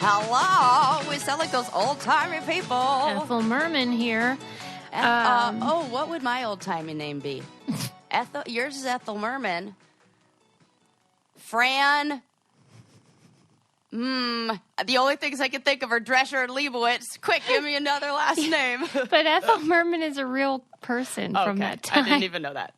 Hello. We sound like those old-timey people. Ethel Merman here. What would my old-timey name be? Ethel. Yours is Ethel Merman. Fran. The only things I can think of are Drescher and Leibowitz. Quick, give me another last name. But Ethel Merman is a real person from that time. I didn't even know that.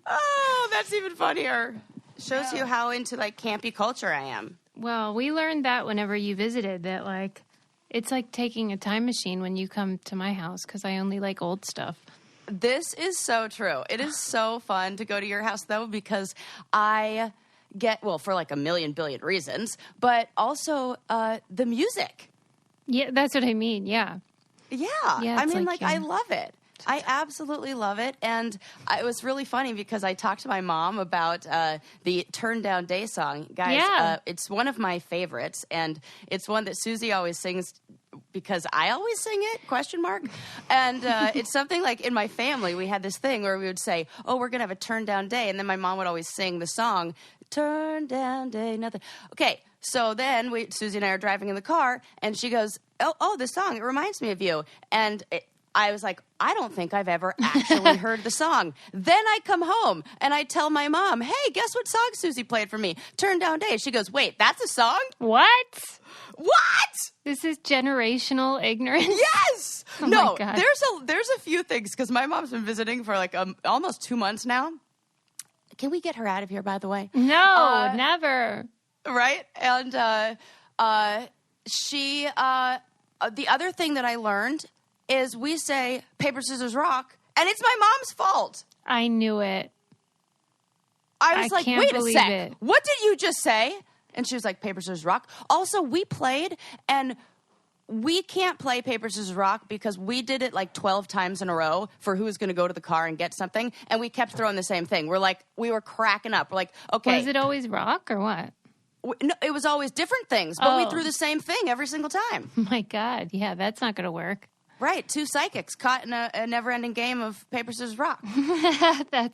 Oh, that's even funnier. Shows you how into, like, campy culture I am. Well, we learned that whenever you visited, that, like, it's like taking a time machine when you come to my house because I only like old stuff. This is so true. It is so fun to go to your house, though, because I get, well, for like a million billion reasons, but also the music. Yeah, that's what I mean. Yeah. Yeah. I mean, I love it. I absolutely love it. And it was really funny because I talked to my mom about the Turn Down Day song. Guys, it's one of my favorites, and it's one that Susie always sings because I always sing it, ? And it's something like in my family, we had this thing where we would say, oh, we're going to have a turn down day. And then my mom would always sing the song, Turn Down Day, nothing. Okay, so then Susie and I are driving in the car, and she goes, oh, this song, it reminds me of you. And I was like, I don't think I've ever actually heard the song. Then I come home and I tell my mom, hey, guess what song Susie played for me? Turn Down Day. She goes, wait, that's a song? What? This is generational ignorance? Yes! Oh no, my God. There's a few things, because my mom's been visiting for like almost 2 months now. Can we get her out of here, by the way? No, never. Right? And the other thing that I learned is we say paper, scissors, rock, and it's my mom's fault. I knew it. I was like, wait a sec. It. What did you just say? And she was like, paper, scissors, rock. Also, we played, and we can't play paper, scissors, rock because we did it like 12 times in a row for who was going to go to the car and get something, and we kept throwing the same thing. We were cracking up. We're like, okay. Was it always rock or what? No, it was always different things, but we threw the same thing every single time. Oh my God. Yeah, that's not going to work. Right, two psychics caught in a never-ending game of paper, scissors, rock.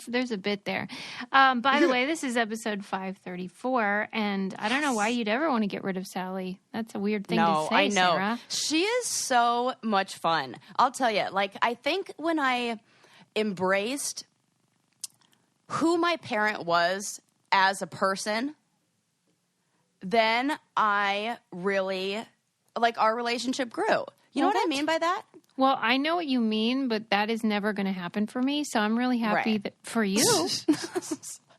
There's a bit there. By the way, this is episode 534, and I don't know why you'd ever want to get rid of Sally. That's a weird thing to say, I know. Sarah. She is so much fun. I'll tell you, I think when I embraced who my parent was as a person, then I really, our relationship grew. You know what I mean by that? Well, I know what you mean, but that is never going to happen for me, so I'm really happy for you.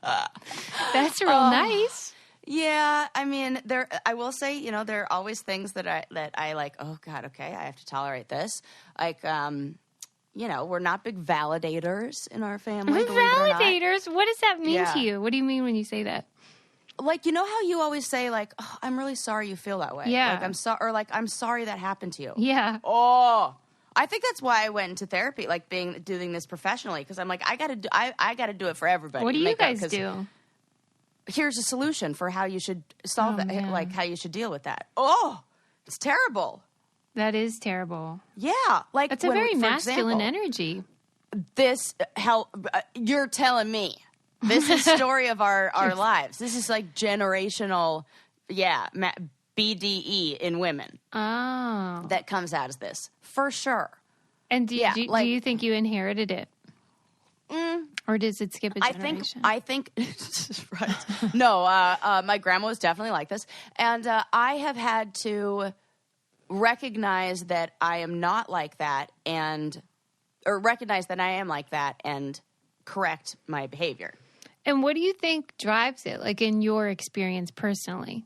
That's real nice. Yeah, I mean, I will say, there are always things that I like, oh, God, okay, I have to tolerate this. We're not big validators in our family. Validators? What does that mean to you? What do you mean when you say that? How you always say, oh, I'm really sorry you feel that way. Yeah. I'm sorry that happened to you. Yeah. Oh, I think that's why I went into therapy, doing this professionally, because I'm like, I gotta do it for everybody. What do you guys do? Here's a solution for how you should solve that, how you should deal with that. Oh, it's terrible. That is terrible. Yeah. That's a very masculine energy. You're telling me. This is story of our lives. This is generational, BDE in women. Oh. That comes out of this, for sure. And do you think you inherited it? Or does it skip a generation? I think right. No, my grandma was definitely like this. And I have had to recognize that I am not like that or recognize that I am like that and correct my behavior. And what do you think drives it, in your experience personally?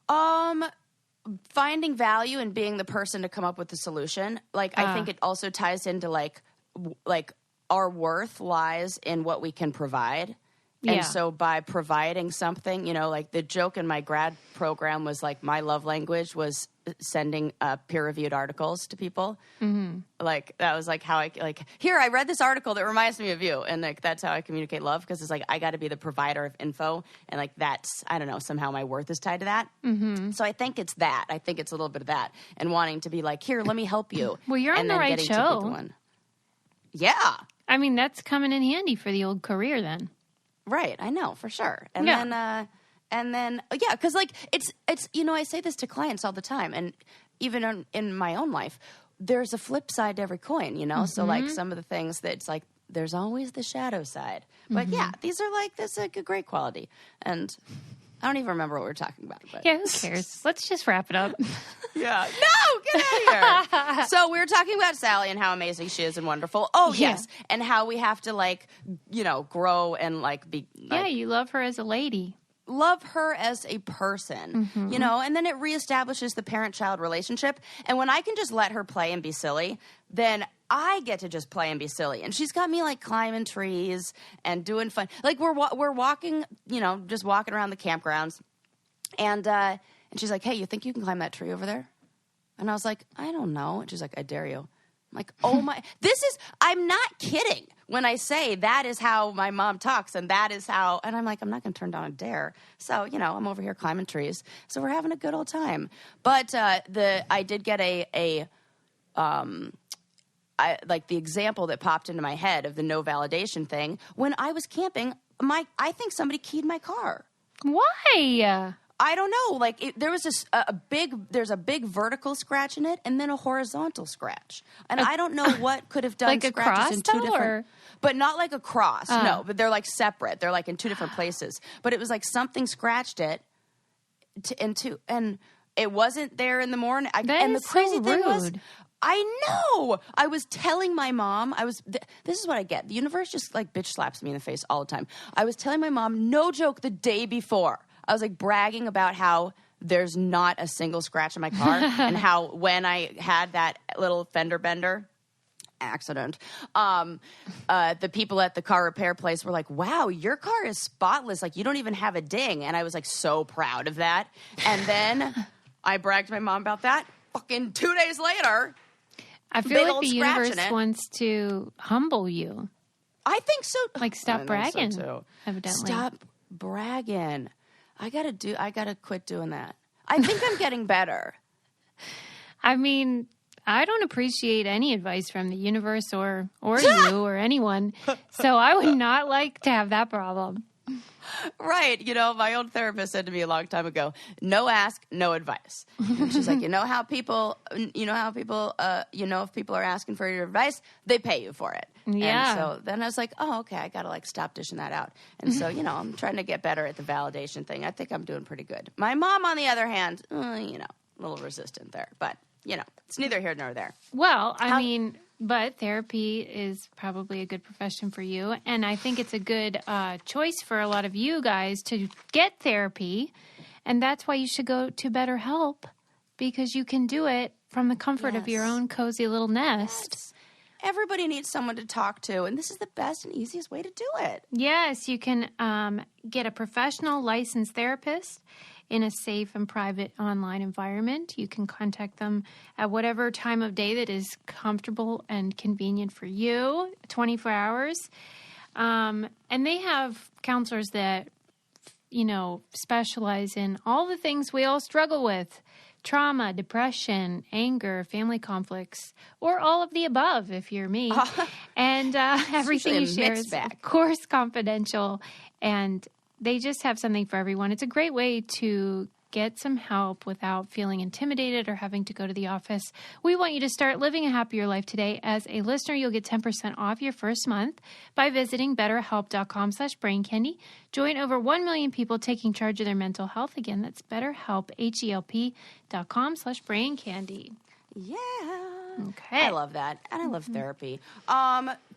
Finding value in being the person to come up with the solution. I think it also ties into our worth lies in what we can provide. Yeah. And so by providing something, the joke in my grad program was my love language was sending peer-reviewed articles to people. Mm-hmm. That was how here, I read this article that reminds me of you. And that's how I communicate love, because it's I got to be the provider of info. And that's, I don't know, somehow my worth is tied to that. Mm-hmm. So I think it's that. I think it's a little bit of that. And wanting to be here, let me help you. Well, you're on the right show. Yeah. I mean, that's coming in handy for the old career then. Right, I know, for sure. And And then, because like it's I say this to clients all the time, and even in my own life, there's a flip side to every coin, So like some of the things that it's like there's always the shadow side, but these are like this is a great quality, and I don't even remember what we were talking about. But. Yeah, who cares? Let's just wrap it up. Yeah, no, get out of here. So we were talking about Sally and how amazing she is and wonderful. Oh yes, and how we have to like grow and like be. Like, you love her as a lady. Love her as a person, and then it reestablishes the parent-child relationship. And when I can just let her play and be silly, then I get to just play and be silly. And she's got me like climbing trees and doing fun. Like we're walking, just walking around the campgrounds, and she's like, "Hey, you think you can climb that tree over there?" And I was like, "I don't know." And she's like, "I dare you." I'm like, "Oh my, I'm not kidding when I say that is how my mom talks, and that is how," and I'm like, I'm not going to turn down a dare. So, I'm over here climbing trees. So we're having a good old time. But I did get the example that popped into my head of the no validation thing. When I was camping, I think somebody keyed my car. Why? I don't know. Like there was there's a big vertical scratch in it, and then a horizontal scratch, and I don't know what could have done like scratches a cross, in two different. But not like a cross. No, but they're like separate. They're like in two different places. But it was like something scratched it, and it wasn't there in the morning. And the crazy thing was, I know. I was telling my mom. This is what I get. The universe just like bitch slaps me in the face all the time. I was telling my mom, no joke, the day before. I was like bragging about how there's not a single scratch in my car and how when I had that little fender bender accident, the people at the car repair place were like, "Wow, your car is spotless. Like you don't even have a ding." And I was like so proud of that. And then I bragged to my mom about that. Fucking 2 days later, I feel like the universe wants to humble you. I think so. Like stop bragging. So evidently, stop bragging. I gotta quit doing that. I think I'm getting better. I mean, I don't appreciate any advice from the universe or you or anyone. So I would not like to have that problem. Right. My old therapist said to me a long time ago, no ask, no advice. And she's like, if people are asking for your advice, they pay you for it. Yeah. And so then I was like, oh, okay, I got to like stop dishing that out. And so, I'm trying to get better at the validation thing. I think I'm doing pretty good. My mom, on the other hand, a little resistant there, but it's neither here nor there. Well, but therapy is probably a good profession for you. And I think it's a good choice for a lot of you guys to get therapy. And that's why you should go to BetterHelp, because you can do it from the comfort of your own cozy little nest. Yes. Everybody needs someone to talk to, and this is the best and easiest way to do it. Yes, you can get a professional licensed therapist in a safe and private online environment. You can contact them at whatever time of day that is comfortable and convenient for you, 24 hours. And they have counselors that, specialize in all the things we all struggle with: trauma, depression, anger, family conflicts, or all of the above if you're me. And everything you share is, of course, confidential. And they just have something for everyone. It's a great way to get some help without feeling intimidated or having to go to the office. We want you to start living a happier life today. As a listener, you'll get 10% off your first month by visiting betterhelp.com/braincandy. Join over 1 million people taking charge of their mental health. Again, that's BetterHelp, HELP.com/braincandy. Yeah. Okay. I love that. And I love therapy.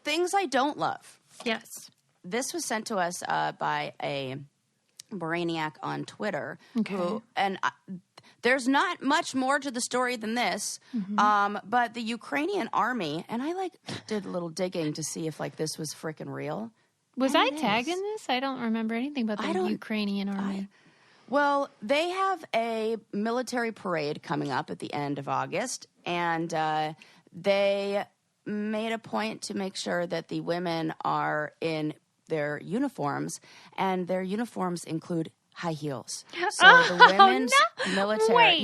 Things I don't love. Yes. This was sent to us by a brainiac on Twitter. Okay. There's not much more to the story than this, but the Ukrainian army, and I did a little digging to see if this was freaking real. Was I tagged in this? I don't remember anything about the Ukrainian army. Well, they have a military parade coming up at the end of August, and they made a point to make sure that the women are in their uniforms, and their uniforms include high heels. So the women's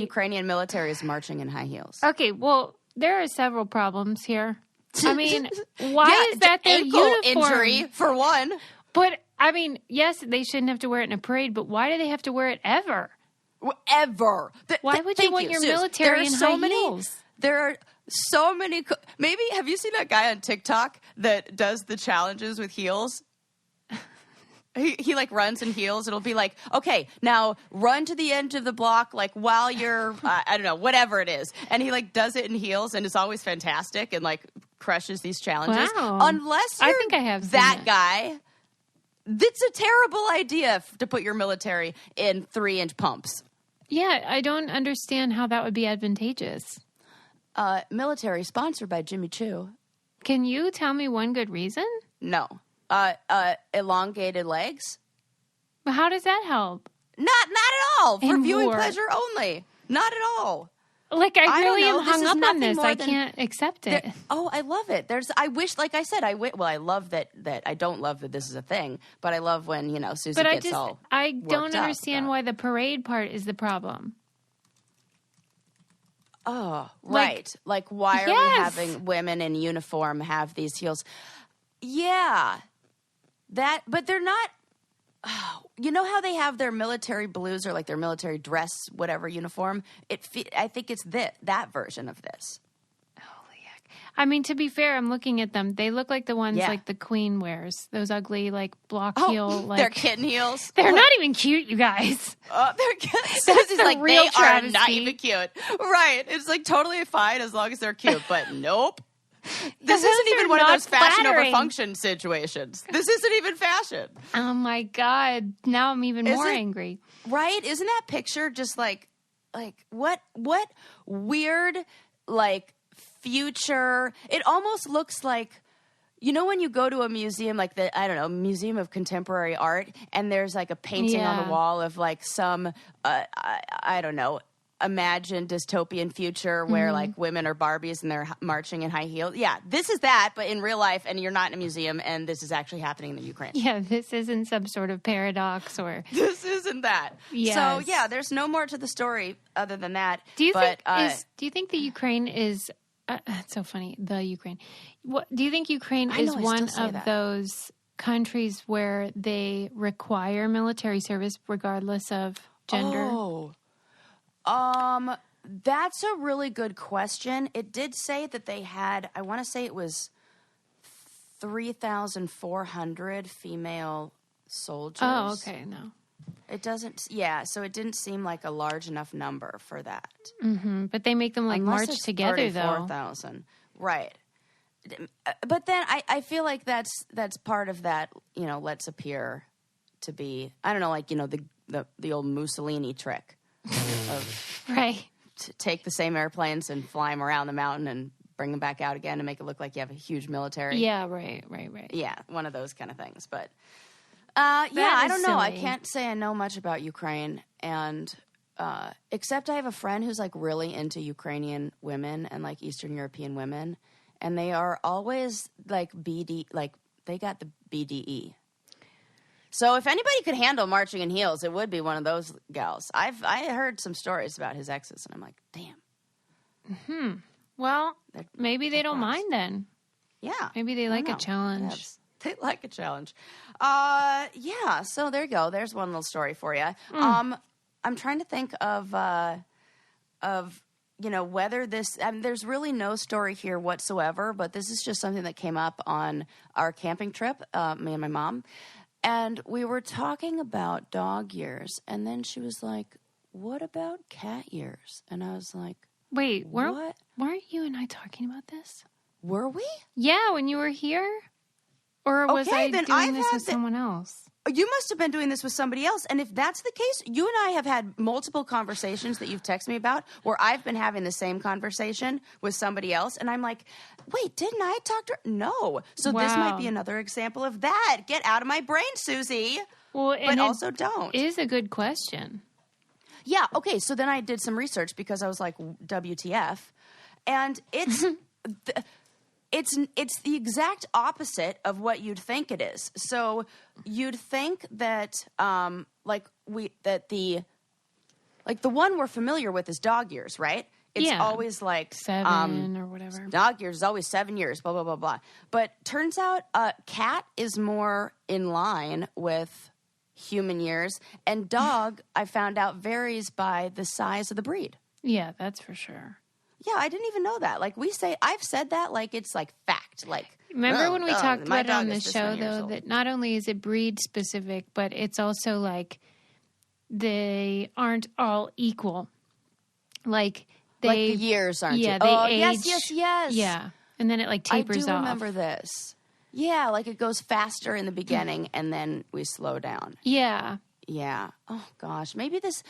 Ukrainian military is marching in high heels. Okay, well, there are several problems here. I mean, why is that their ankle uniform? Injury, for one. But I mean, yes, they shouldn't have to wear it in a parade, but why do they have to wear it ever? Ever. Why would you want your military in high heels? There are so many. Maybe, have you seen that guy on TikTok that does the challenges with heels? He like runs in heels. It'll be like, okay, now run to the end of the block, like while you're, I don't know, whatever it is. And he like does it in heels, and it's always fantastic and like crushes these challenges. Wow. Unless you're I have that guy, that's a terrible idea to put your military in 3-inch pumps. Yeah, I don't understand how that would be advantageous. Military sponsored by Jimmy Choo. Can you tell me one good reason? No. Elongated legs. But how does that help? Not at all. For viewing pleasure only. Not at all. Like, I really am hung up on this. I can't accept it. I love it. I wish, like I said, I love that I don't love that this is a thing, but I love when, Susie gets all I don't understand why the parade part is the problem. Oh, right. Like why are we having women in uniform have these heels? Yeah. But they're not, you know how they have their military blues or like their military dress, whatever uniform? I think it's that version of this. Holy heck. I mean, to be fair, I'm looking at them. They look like the ones like the Queen wears. Those ugly, like, block heel. Like, they're kitten heels. They're not even cute, you guys. They're cute. That's the like, real they travesty. are not even cute. Right. It's like totally fine as long as they're cute, but nope. This isn't even one of those fashion over function situations. This isn't even fashion. Oh my God. Now I'm even more angry. Right? Isn't that picture just like what weird, like, future? It almost looks like, when you go to a museum, like Museum of Contemporary Art, and there's like a painting on the wall of like some, I don't know, imagined dystopian future where like women are Barbies and they're marching in high heels. Yeah, this is that, but in real life, and you're not in a museum, and this is actually happening in the Ukraine. Yeah, this isn't some sort of paradox or... This isn't that. Yes. So, yeah, there's no more to the story other than that. Do you think the Ukraine is... it's so funny, the Ukraine. Do you think Ukraine is one of those countries where they require military service regardless of gender? That's a really good question. It did say that they had, I want to say it was 3,400 female soldiers. Oh, okay, no. It doesn't, so it didn't seem like a large enough number for that. Mm-hmm. But they make them like march together, though. 34,000. Right. But then I feel like that's part of that, let's appear to be, I don't know, like, the old Mussolini trick. Right. To take the same airplanes and fly them around the mountain and bring them back out again to make it look like you have a huge military. Yeah, right. Yeah, one of those kind of things. But, I don't know. Silly. I can't say I know much about Ukraine. And except I have a friend who's, like, really into Ukrainian women and, like, Eastern European women. And they are always, like, they got the BDE. So if anybody could handle marching in heels, it would be one of those gals. I heard some stories about his exes, and I'm like, damn. Well, maybe they don't mind then. Yeah. Maybe they like a challenge. Yes. They like a challenge. So there you go. There's one little story for you. I'm trying to think of whether this, there's really no story here whatsoever, but this is just something that came up on our camping trip, me and my mom. And we were talking about dog years, and then she was like, what about cat years? And I was like, wait, weren't you and I talking about this? Were we? Yeah, when you were here? Or was I doing this with someone else? You must have been doing this with somebody else. And if that's the case, you and I have had multiple conversations that you've texted me about where I've been having the same conversation with somebody else. And I'm like, wait, didn't I talk to her? No. So this might be another example of that. Get out of my brain, Susie. Well, but also don't. It is a good question. Yeah. Okay. So then I did some research because I was like, WTF. And it's... It's the exact opposite of what you'd think it is. So you'd think that the one we're familiar with is dog years, right? It's always like 7 or whatever. Dog years is always 7 years, blah, blah, blah, blah. But turns out cat is more in line with human years. And dog, I found out, varies by the size of the breed. Yeah, that's for sure. Yeah, I didn't even know that. Like I've said that like it's like fact. Like remember when we talked about it on the show, though, that not only is it breed specific, but it's also like they aren't all equal. Like the years aren't. Yeah, they age. Yes. Yeah, and then it like tapers off. I do remember this. Yeah, like it goes faster in the beginning, and then we slow down. Yeah. Yeah. Oh gosh, maybe this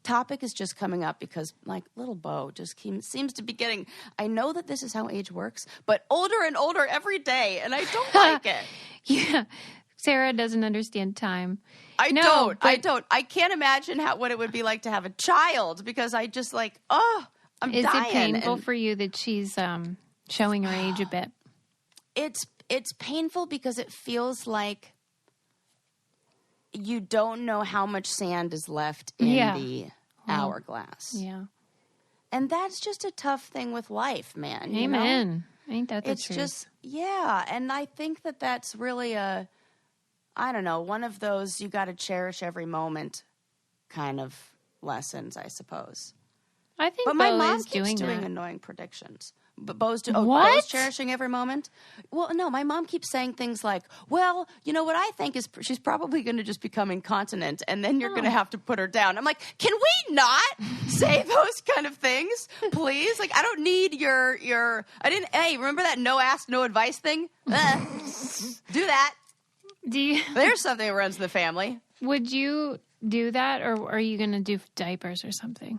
topic is just coming up because like little Bo just seems to be getting. I know that this is how age works, but older and older every day, and I don't like it. Yeah, Sarah doesn't understand time. I don't. I can't imagine what it would be like to have a child because I just like I'm dying. Is it painful for you that she's showing her age a bit? It's painful because it feels like you don't know how much sand is left in the hourglass. Yeah. And that's just a tough thing with life, man. Amen. You know? Ain't that the truth? It's just, and I think that that's really one of those you got to cherish every moment kind of lessons, I suppose. I think but my mom keeps doing annoying predictions. But Bo's cherishing every moment. Well, no, my mom keeps saying things like, well, you know what I think is she's probably going to just become incontinent and then you're going to have to put her down. I'm like, can we not say those kind of things, please? Like, I don't need hey, remember that no ask, no advice thing? Do that. There's something that runs in the family. Would you do that or are you going to do diapers or something?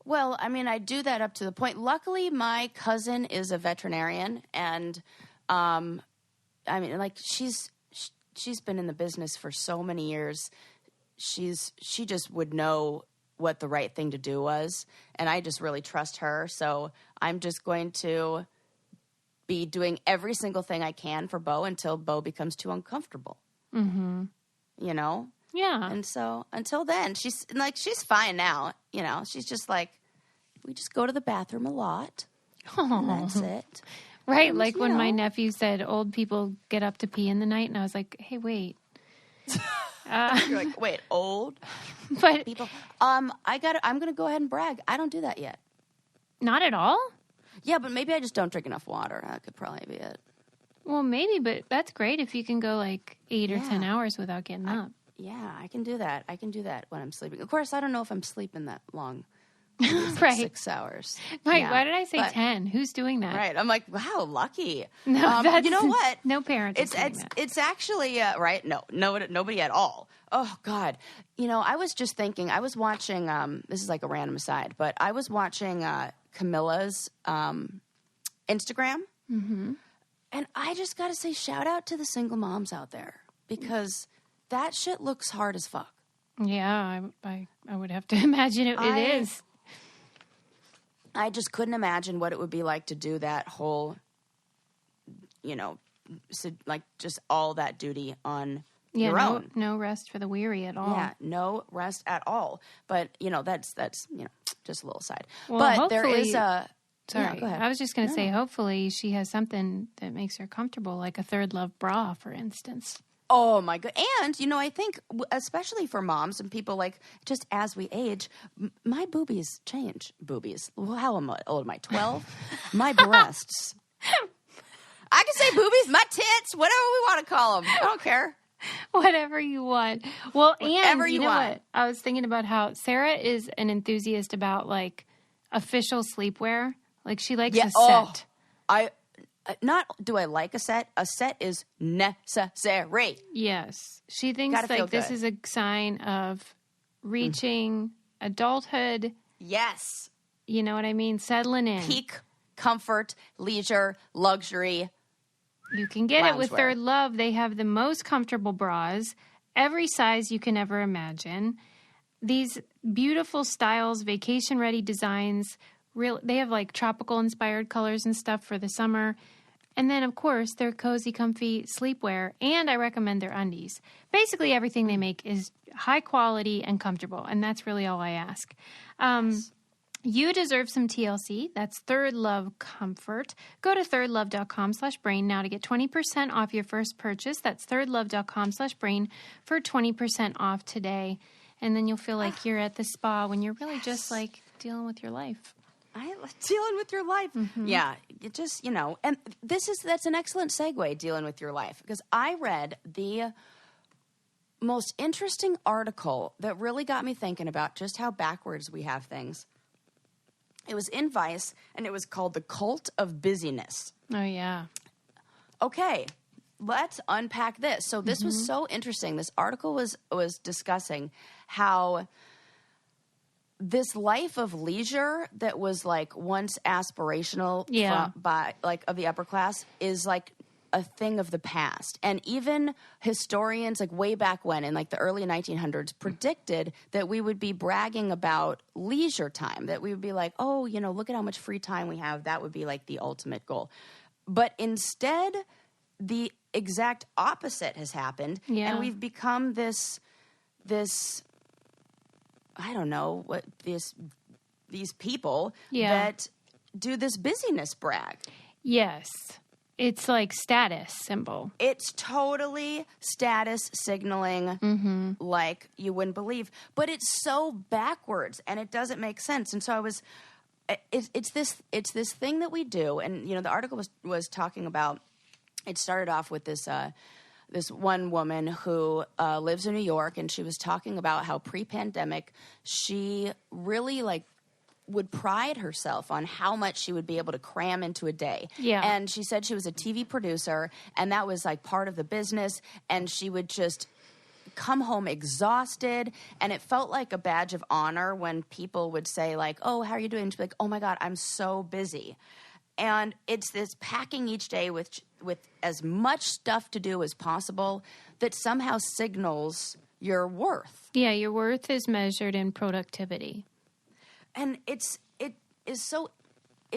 Well, I mean, I do that up to the point. Luckily, my cousin is a veterinarian, and I mean, like she's been in the business for so many years. She just would know what the right thing to do was, and I just really trust her. So I'm just going to be doing every single thing I can for Bo until Bo becomes too uncomfortable. Mm-hmm. You know. Yeah. And so until then, she's fine now. You know, she's just like, we just go to the bathroom a lot. And that's it. Right. And, like when my nephew said old people get up to pee in the night. And I was like, hey, wait. You're like, wait, old but people? I'm going to go ahead and brag. I don't do that yet. Not at all? Yeah, but maybe I just don't drink enough water. That could probably be it. Well, maybe, but that's great if you can go like 8 or 10 hours without getting up. Yeah, I can do that. I can do that when I'm sleeping. Of course, I don't know if I'm sleeping that long. Right. 6 hours. Right. Yeah. Why did I say 10? Who's doing that? Right. I'm like, wow, lucky. No, you know what? No parents. It's actually, right? No, nobody at all. Oh, God. You know, I was just thinking, I was watching, this is like a random aside, but I was watching Camilla's Instagram. Mm-hmm. And I just got to say, shout out to the single moms out there because that shit looks hard as fuck. Yeah, I would have to imagine it is. I just couldn't imagine what it would be like to do that whole, you know, like just all that duty on your own. No rest for the weary at all. Yeah, no rest at all. But, you know, that's you know, just a little side. Well, but there is a... Sorry, yeah, go ahead. I was just going to say, hopefully she has something that makes her comfortable, like a Third Love bra, for instance. Oh, my God. And, you know, I think especially for moms and people like just as we age, my boobies change. Boobies. Well, how old am I? 12? My breasts. I can say boobies, my tits, whatever we want to call them. I don't care. Whatever you want. Well, whatever and you know what? I was thinking about how Sarah is an enthusiast about like official sleepwear. Like she likes a set. Not do I like a set? A set is necessary. Yes. She thinks like this is a sign of reaching adulthood. Yes. You know what I mean? Settling in. Peak comfort, leisure, luxury. You can get it with Third Love. They have the most comfortable bras, every size you can ever imagine. These beautiful styles, vacation-ready designs. They have like tropical inspired colors and stuff for the summer. And then, of course, their cozy, comfy sleepwear. And I recommend their undies. Basically, everything they make is high quality and comfortable. And that's really all I ask. You deserve some TLC. That's Third Love Comfort. Go to thirdlove.com/brain now to get 20% off your first purchase. That's thirdlove.com/brain for 20% off today. And then you'll feel like you're at the spa when you're really just like dealing with your life. Dealing with your life. Mm-hmm. Yeah. It just, and that's an excellent segue, dealing with your life. Because I read the most interesting article that really got me thinking about just how backwards we have things. It was in Vice, and it was called The Cult of Busy-ness. Oh, yeah. Okay, let's unpack this. So this was so interesting. This article was discussing how this life of leisure that was like once aspirational of the upper class is like a thing of the past. And even historians like way back when in like the early 1900s predicted that we would be bragging about leisure time, that we would be like, oh, look at how much free time we have. That would be like the ultimate goal. But instead, the exact opposite has happened. Yeah. And we've become this, I don't know, what these people that do this busyness brag. Yes. It's like status symbol. It's totally status signaling like you wouldn't believe. But it's so backwards and it doesn't make sense. And so it's this thing that we do. And, the article was talking about, it started off with this one woman who lives in New York, and she was talking about how pre-pandemic she really would pride herself on how much she would be able to cram into a day. Yeah. And she said she was a TV producer, and that was like part of the business, and she would just come home exhausted, and it felt like a badge of honor when people would say like, oh, how are you doing? And she'd be like, oh my God, I'm so busy. And it's this packing each day with as much stuff to do as possible that somehow signals your worth. Yeah, your worth is measured in productivity. And it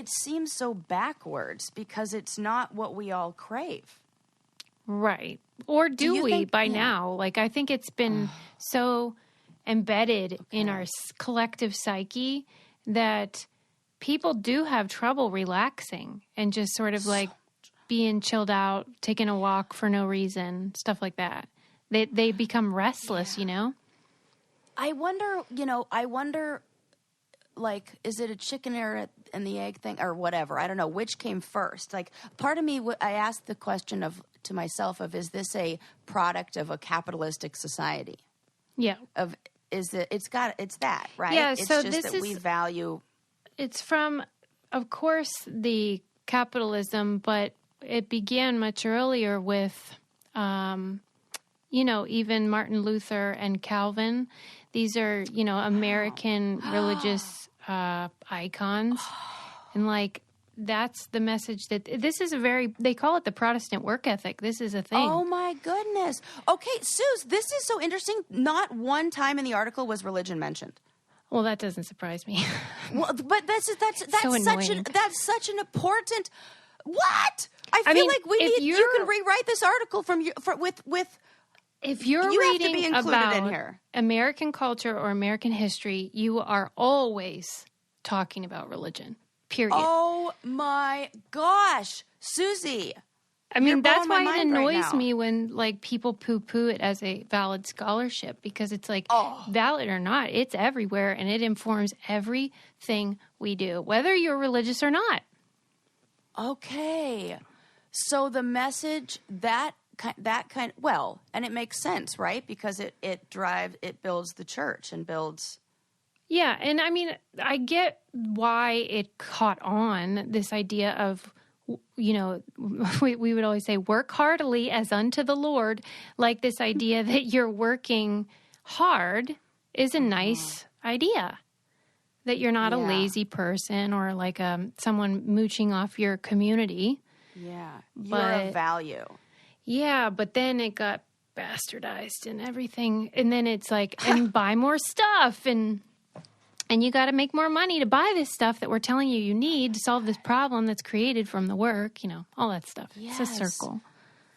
seems so backwards because it's not what we all crave. Right. Or do we think, by now? Like, I think it's been so embedded in our collective psyche that people do have trouble relaxing and just sort of like being chilled out, taking a walk for no reason, stuff like that. They become restless, I wonder, like, is it a chicken and the egg thing or whatever? I don't know. Which came first? Like, part of me, I asked the question to myself of, is this a product of a capitalistic society? Yeah. It's that, right? Yeah, it's so just that we value. It's from, of course, the capitalism, but it began much earlier with, even Martin Luther and Calvin. These are, American religious icons. And, that's the message that this is they call it the Protestant work ethic. This is a thing. Oh, my goodness. Okay, Suze, this is so interesting. Not one time in the article was religion mentioned. Well, that doesn't surprise me. Well, but that's so such an important. What? I feel like you can rewrite this article with. If you're reading about American culture or American history, you are always talking about religion. Period. Oh my gosh, Susie. I mean, that's why it annoys me when people poo-poo it as a valid scholarship, because it's valid or not, it's everywhere and it informs everything we do, whether you're religious or not. Okay. So the message and it makes sense, right? Because it builds the church and builds. Yeah. And I mean, I get why it caught on, this idea of, we would always say, work heartily as unto the Lord. Like this idea that you're working hard is a nice idea. That you're not a lazy person or like someone mooching off your community. Yeah, you're of value. Yeah, but then it got bastardized and everything. And then it's and buy more stuff and you got to make more money to buy this stuff that we're telling you need to solve this problem that's created from the work, all that stuff. Yes. It's a circle.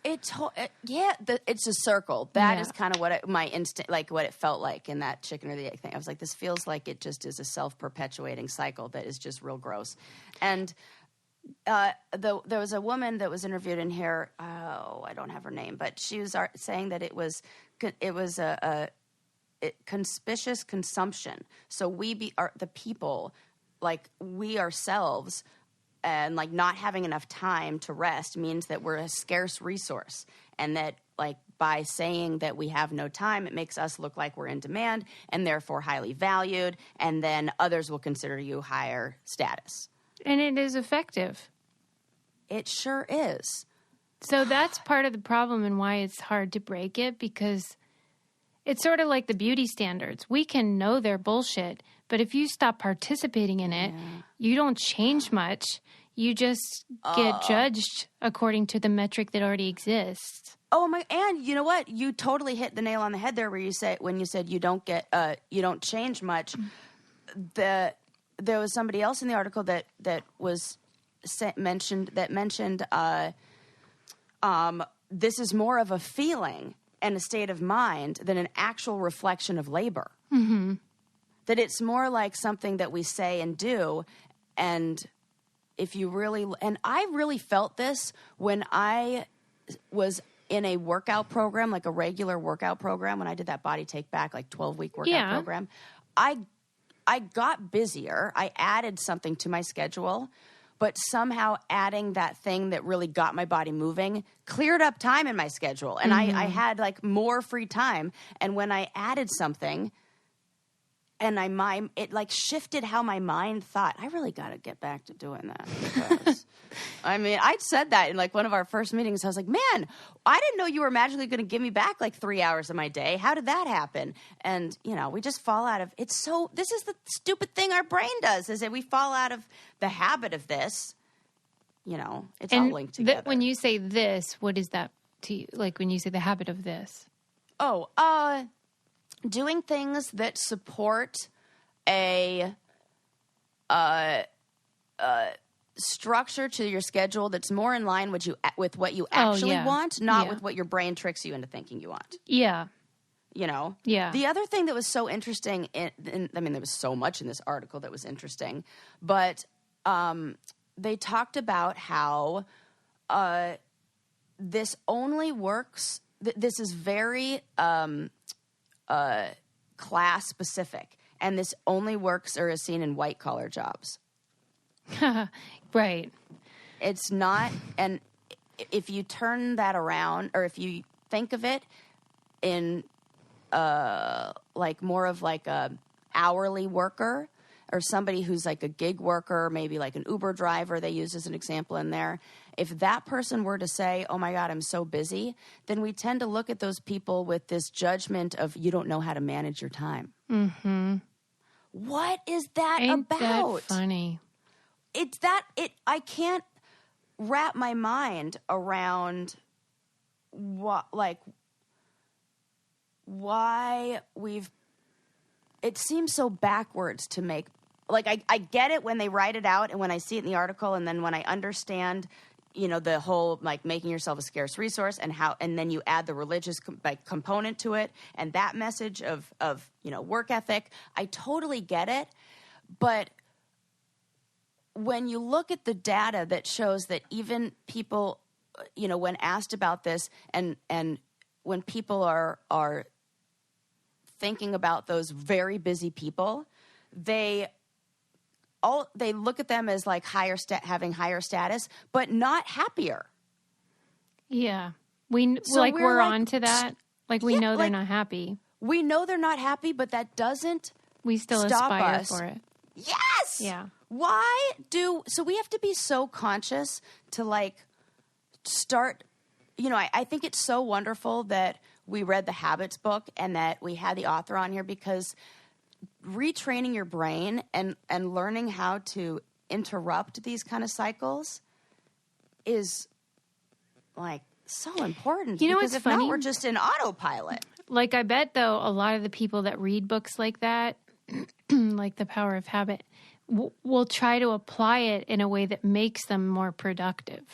It's a circle. That is kind of what my instinct, like what it felt like in that chicken or the egg thing. I was like, this feels like it just is a self-perpetuating cycle that is just real gross. And there was a woman that was interviewed in here. Oh, I don't have her name, but she was saying that it was a conspicuous consumption. So the people, like we ourselves, and like not having enough time to rest means that we're a scarce resource, and that like by saying that we have no time, it makes us look like we're in demand and therefore highly valued, and then others will consider you higher status. And it is effective. It sure is. So that's part of the problem and why it's hard to break it, because it's sort of like the beauty standards. We can know they're bullshit, but if you stop participating in it, you don't change much. You just get judged according to the metric that already exists. Oh my! And you know what? You totally hit the nail on the head there, where you said you don't change much. There was somebody else in the article that was mentioned. This is more of a feeling and a state of mind than an actual reflection of labor. Mm-hmm. That it's more like something that we say and do, and if you really, and I really felt this when I was in a workout program, like a regular workout program, when I did that Body Take Back, like 12-week workout program, I got busier. I added something to my schedule, but somehow adding that thing that really got my body moving cleared up time in my schedule. And I had like more free time. And when I added something, and it like shifted how my mind thought. I really got to get back to doing that. Because, I mean, I'd said that in like one of our first meetings. I was like, man, I didn't know you were magically going to give me back like 3 hours of my day. How did that happen? And, we just fall out of this is the stupid thing our brain does, is that we fall out of the habit of this. It's all linked together. When you say this, what is that to you? Like when you say the habit of this? Doing things that support a structure to your schedule that's more in line with what you actually want, not with what your brain tricks you into thinking you want. Yeah. Yeah. The other thing that was so interesting, there was so much in this article that was interesting, but they talked about how this only works. This is very class specific, and this only works or is seen in white collar jobs. Right. It's not, and if you turn that around, or if you think of it in like more of like a hourly worker, or somebody who's like a gig worker, maybe like an Uber driver they use as an example in there. If that person were to say, oh my God, I'm so busy, then we tend to look at those people with this judgment of, you don't know how to manage your time. Mm-hmm. What is that Ain't about? That funny. I can't wrap my mind around why it seems so backwards to make, like, I get it when they write it out and when I see it in the article, and then when I understand, the whole, like, making yourself a scarce resource, and then you add the religious component to it, and that message of work ethic. I totally get it. But when you look at the data that shows that even people, when asked about this, and when people are thinking about those very busy people, they look at them as like having higher status, but not happier. Yeah, we're on to that. Like we know they're not happy. We know they're not happy, but that doesn't. We still aspire for it. Yes. Yeah. So we have to be so conscious to like start. I think it's so wonderful that we read the Habits book and that we had the author on here, because retraining your brain and learning how to interrupt these kind of cycles is like so important. Because if funny? not, we're just in autopilot. Like, I bet though, a lot of the people that read books like that, like The Power of Habit, will try to apply it in a way that makes them more productive.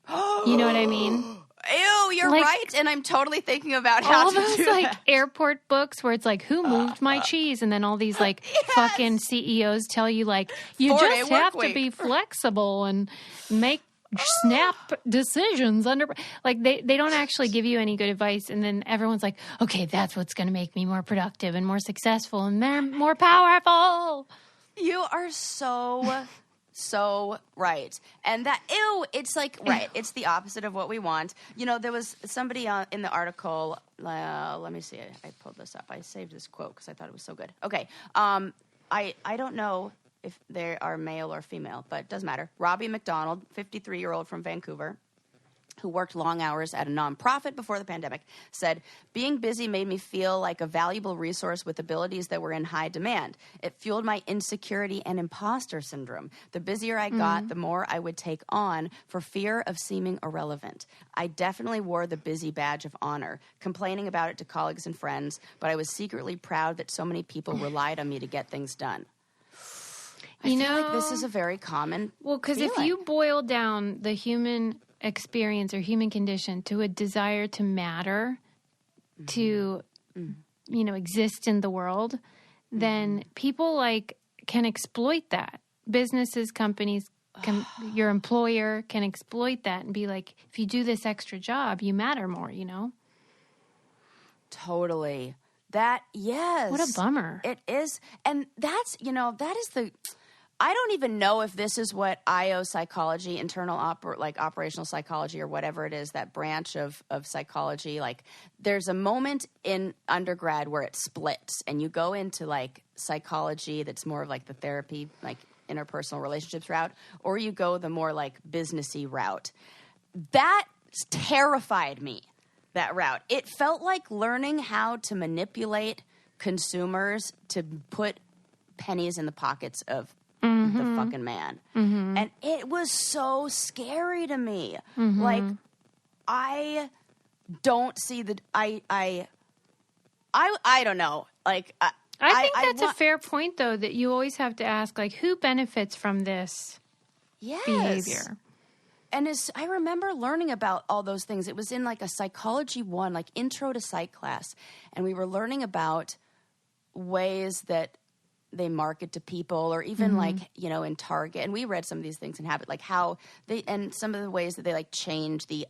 You know what I mean? Ew, you're right. And I'm totally thinking about how to do all those airport books where it's like, who moved my cheese? And then all these fucking CEOs tell you you just have to be flexible and make snap decisions under they don't actually give you any good advice. And then everyone's like, okay, that's what's going to make me more productive and more successful and more powerful. You are so right. And that, it's right. It's the opposite of what we want. There was somebody in the article, let me see. I pulled this up. I saved this quote because I thought it was so good. Okay. I don't know if they are male or female, but it doesn't matter. Robbie McDonald, 53-year-old from Vancouver, who worked long hours at a nonprofit before the pandemic, said, being busy made me feel like a valuable resource with abilities that were in high demand. It fueled my insecurity and imposter syndrome. The busier I got, the more I would take on for fear of seeming irrelevant. I definitely wore the busy badge of honor, complaining about it to colleagues and friends, but I was secretly proud that so many people relied on me to get things done. I feel like this is a very common because if you boil down the human experience or human condition to a desire to matter, to exist in the world, then people can exploit that. Businesses, companies, your employer can exploit that and be like, if you do this extra job, you matter more. Totally. That, yes. What a bummer. It is. And that's, that is the... I don't even know if this is what IO psychology, operational psychology or whatever it is, that branch of psychology. There's a moment in undergrad where it splits and you go into psychology that's more of the therapy, interpersonal relationships route, or you go the more businessy route. That terrified me, that route. It felt like learning how to manipulate consumers to put pennies in the pockets of the fucking man. And it was so scary to me. I don't see I don't know. I think that's a fair point, though, that you always have to ask, who benefits from this behavior? And I remember learning about all those things. It was in a Psychology 1, intro to psych class. And we were learning about ways that they market to people, or even in Target. And we read some of these things in Habit, how they, and some of the ways that they change the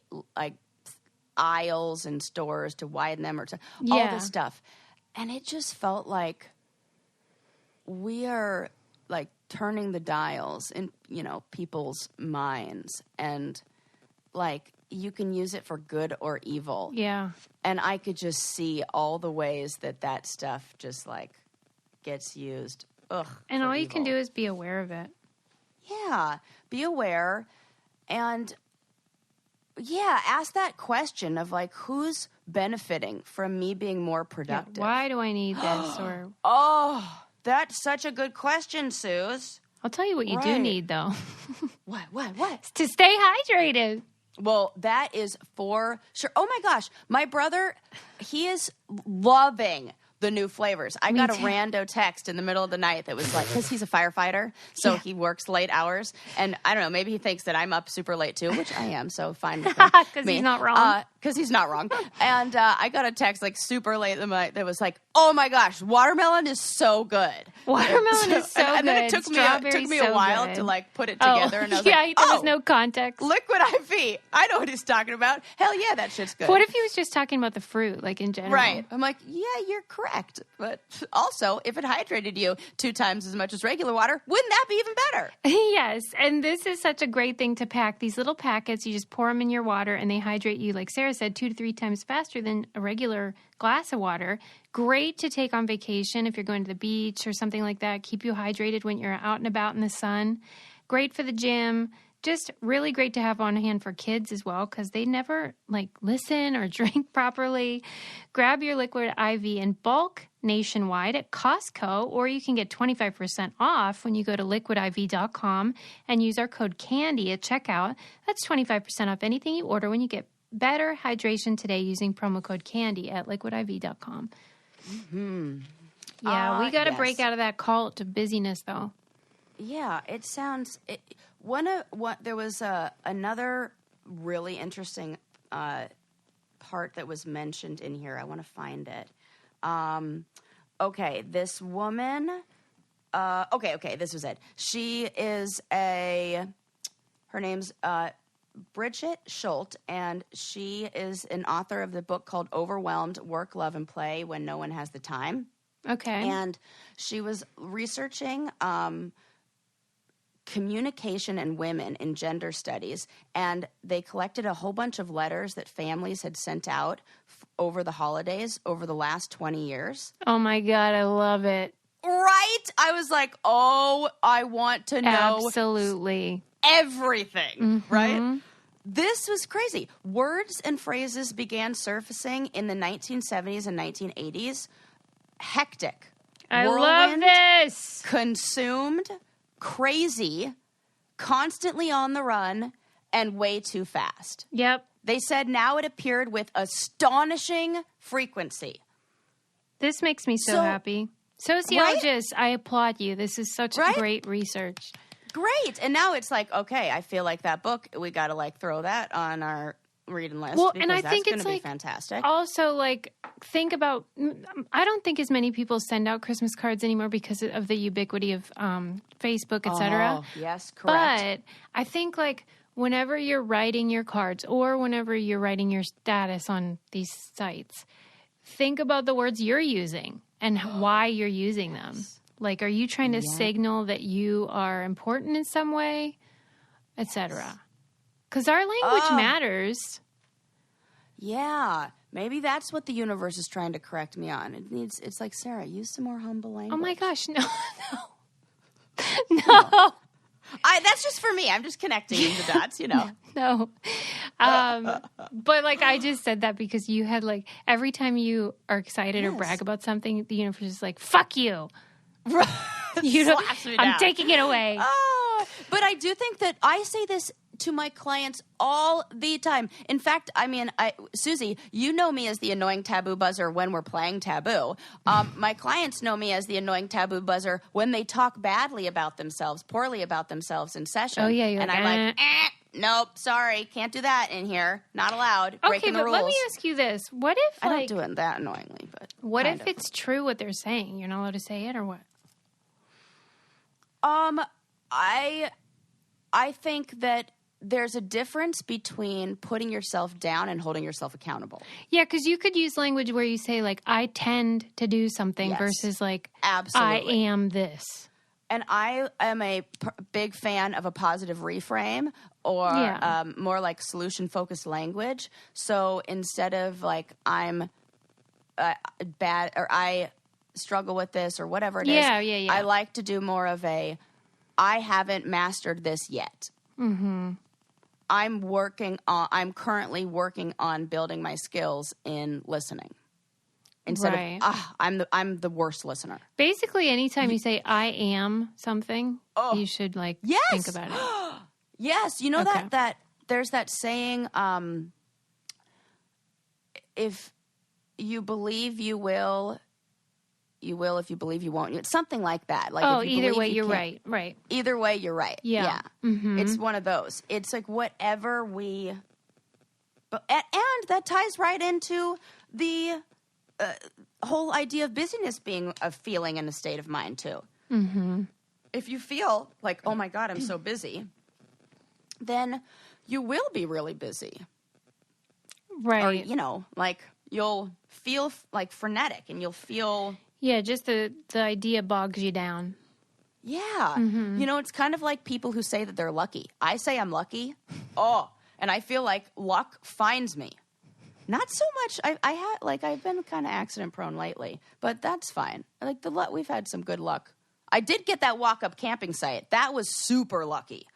aisles and stores to widen them, or to all this stuff. And it just felt like we are turning the dials in, people's minds, and you can use it for good or evil. Yeah. And I could just see all the ways that stuff just gets used. And all you can do is be aware of it. Yeah. Be aware. And ask that question of who's benefiting from me being more productive? Yeah, why do I need this? Or that's such a good question, Suze. I'll tell you what you do need, though. What? To stay hydrated. Well, that is for sure. Oh my gosh. My brother, he is loving the new flavors. I got a rando text in the middle of the night that was because he's a firefighter, so he works late hours, and I don't know, maybe he thinks that I'm up super late too, which I am, so fine with because he's not wrong. Because he's not wrong. And I got a text super late in the night that was oh my gosh, watermelon is so good. Watermelon is so good. And then it took me a while good. To put it together. And I was there was no context. Liquid IV. I know what he's talking about. Hell yeah, that shit's good. What if he was just talking about the fruit, in general? Right. I'm yeah, you're correct. But also, if it hydrated you 2 times as much as regular water, wouldn't that be even better? Yes. And this is such a great thing to pack. These little packets, you just pour them in your water and they hydrate you, like Sarah said, 2 to 3 times faster than a regular glass of water. Great to take on vacation if you're going to the beach or something like that. Keep you hydrated when you're out and about in the sun. Great for the gym. Just really great to have on hand for kids as well, because they never listen or drink properly. Grab your Liquid IV in bulk nationwide at Costco, or you can get 25% off when you go to liquidiv.com and use our code CANDY at checkout. That's 25% off anything you order when you get better hydration today using promo code CANDY at liquidiv.com. Mm-hmm. Yeah, we got to break out of that cult to busyness, though. Yeah, it sounds... there was another really interesting part that was mentioned in here. I want to find it. Okay, this woman. Okay, this was it. She is her name's Bridget Schultz, and she is an author of the book called Overwhelmed: Work, Love, and Play When No One Has the Time. Okay. And she was researching communication and women in gender studies, and they collected a whole bunch of letters that families had sent out over the holidays over the last 20 years. Oh, my God. I love it. Right? I was like, oh, I want to know. Absolutely. Everything, right? This was crazy. Words and phrases began surfacing in the 1970s and 1980s. Hectic. I love this. Consumed, crazy, constantly on the run, and way too fast. Yep. They said now it appeared with astonishing frequency. This makes me so happy. Sociologists, right? I applaud you. This is such great research. Great. And now it's like, okay, I feel like that book, we got to throw that on our reading list. Well, and I think it's going to be fantastic. Also, think about, I don't think as many people send out Christmas cards anymore because of the ubiquity of Facebook, etc. Oh, yes, correct. But I think whenever you're writing your cards or whenever you're writing your status on these sites, think about the words you're using and why you're using them. Are you trying to signal that you are important in some way, etc.? Because our language matters. Yeah. Maybe that's what the universe is trying to correct me on. It's like, Sarah, use some more humble language. Oh my gosh, no. No. That's just for me. I'm just connecting the dots, No. But I just said that because you had every time you are excited or brag about something, the universe is like, fuck you. I'm taking it away. Oh, but I do think that I say this to my clients all the time. In fact, Susie, you know me as the annoying taboo buzzer when we're playing taboo. My clients know me as the annoying taboo buzzer when they talk badly about themselves, poorly about themselves in session. Oh, yeah. And I'm like, nope, sorry, can't do that in here. Not allowed. Breaking the rules. Let me ask you this. What if, I don't do it that annoyingly, but what if it's true what they're saying? You're not allowed to say it, or what? I think that there's a difference between putting yourself down and holding yourself accountable. Yeah, because you could use language where you say, I tend to do something versus, absolutely. I am this. And I am a big fan of a positive reframe or more solution-focused language. So instead of, I'm bad or I struggle with this or whatever it is, I like to do more of I haven't mastered this yet. Mm-hmm. I'm currently working on building my skills in listening. Instead of, I'm the worst listener. Basically, anytime you say I am something, you should think about it. Yes. You know that there's that saying, if you believe you will, you will. If you believe you won't. It's something like that. Either way, you're right. Right. Either way, you're right. Yeah. Mm-hmm. It's one of those. It's whatever we... And that ties right into the whole idea of busyness being a feeling and a state of mind, too. Mm-hmm. If you feel oh, my God, I'm so busy, then you will be really busy. Right. Or, you'll feel frenetic and you'll feel... Yeah, just the idea bogs you down. Yeah. Mm-hmm. It's kind of like people who say that they're lucky. I say I'm lucky. And I feel like luck finds me. Not so much. I've been kind of accident prone lately, but that's fine. We've had some good luck. I did get that walk-up camping site. That was super lucky.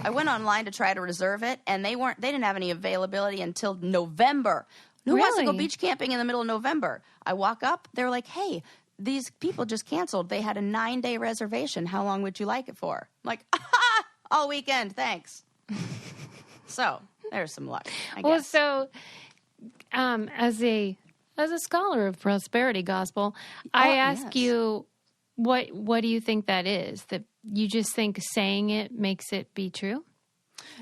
I went online to try to reserve it, and they didn't have any availability until November. Who wants to go beach camping in the middle of November? I walk up. They're like, hey, these people just canceled. They had a 9-day reservation. How long would you like it for? I'm like, all weekend, thanks. So there's some luck, I guess. Well, so as a scholar of prosperity gospel, I ask you, what do you think that is? That you just think saying it makes it be true?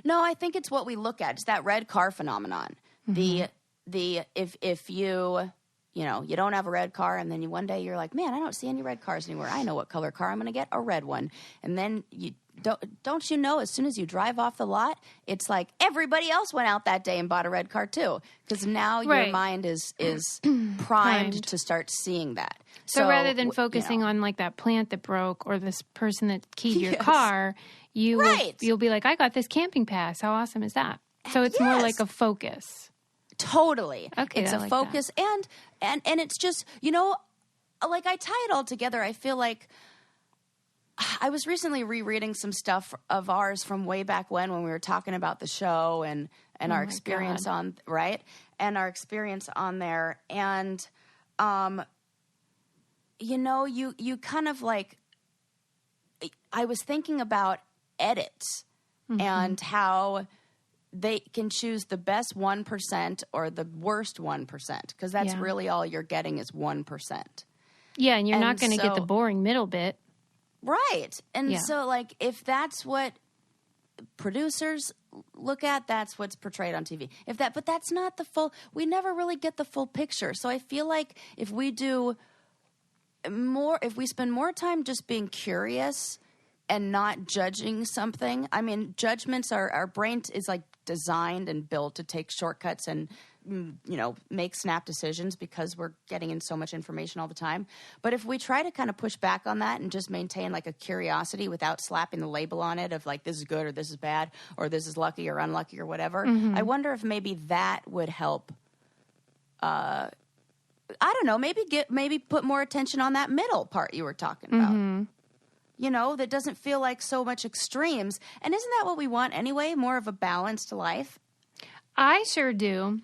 No, I think it's what we look at. It's that red car phenomenon. If you don't have a red car, and then one day you're like, man, I don't see any red cars anywhere. I know what color car I'm going to get, a red one. And then don't you know, as soon as you drive off the lot, it's like everybody else went out that day and bought a red car too. Because now your mind is primed to start seeing that. So rather than focusing on like that plant that broke or this person that keyed your car, you'll be like, I got this camping pass. How awesome is that? So it's more like a focus. Totally. Okay. It's a focus. And it's just, like I tie it all together. I feel like I was recently rereading some stuff of ours from way back when we were talking about the show and our experience and our experience on there. And, you kind of like, I was thinking about edits and how they can choose the best 1% or the worst 1%, because that's really all you're getting is 1%. Yeah, and you're not going to get the boring middle bit. Right. And so, like, if that's what producers look at, that's what's portrayed on TV. But that's not the full, we never really get the full picture. So I feel like if we spend more time just being curious and not judging something. I mean, judgments our brain is like designed and built to take shortcuts and, make snap decisions because we're getting in so much information all the time. But if we try to kind of push back on that and just maintain like a curiosity without slapping the label on it of like, this is good or this is bad or this is lucky or unlucky or whatever, I wonder if maybe that would help. I don't know, maybe put more attention on that middle part you were talking about. That doesn't feel like so much extremes. And isn't that what we want anyway? More of a balanced life? I sure do.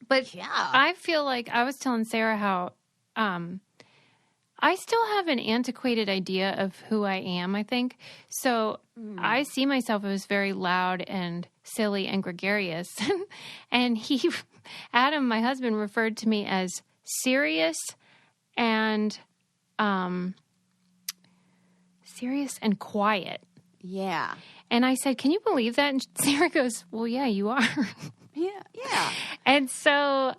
But I feel like I was telling Sarah how I still have an antiquated idea of who I am, I think. So I see myself as very loud and silly and gregarious. And Adam, my husband, referred to me as serious and quiet. Yeah. And I said, can you believe that? And Sarah goes, well, yeah, you are. Yeah. And so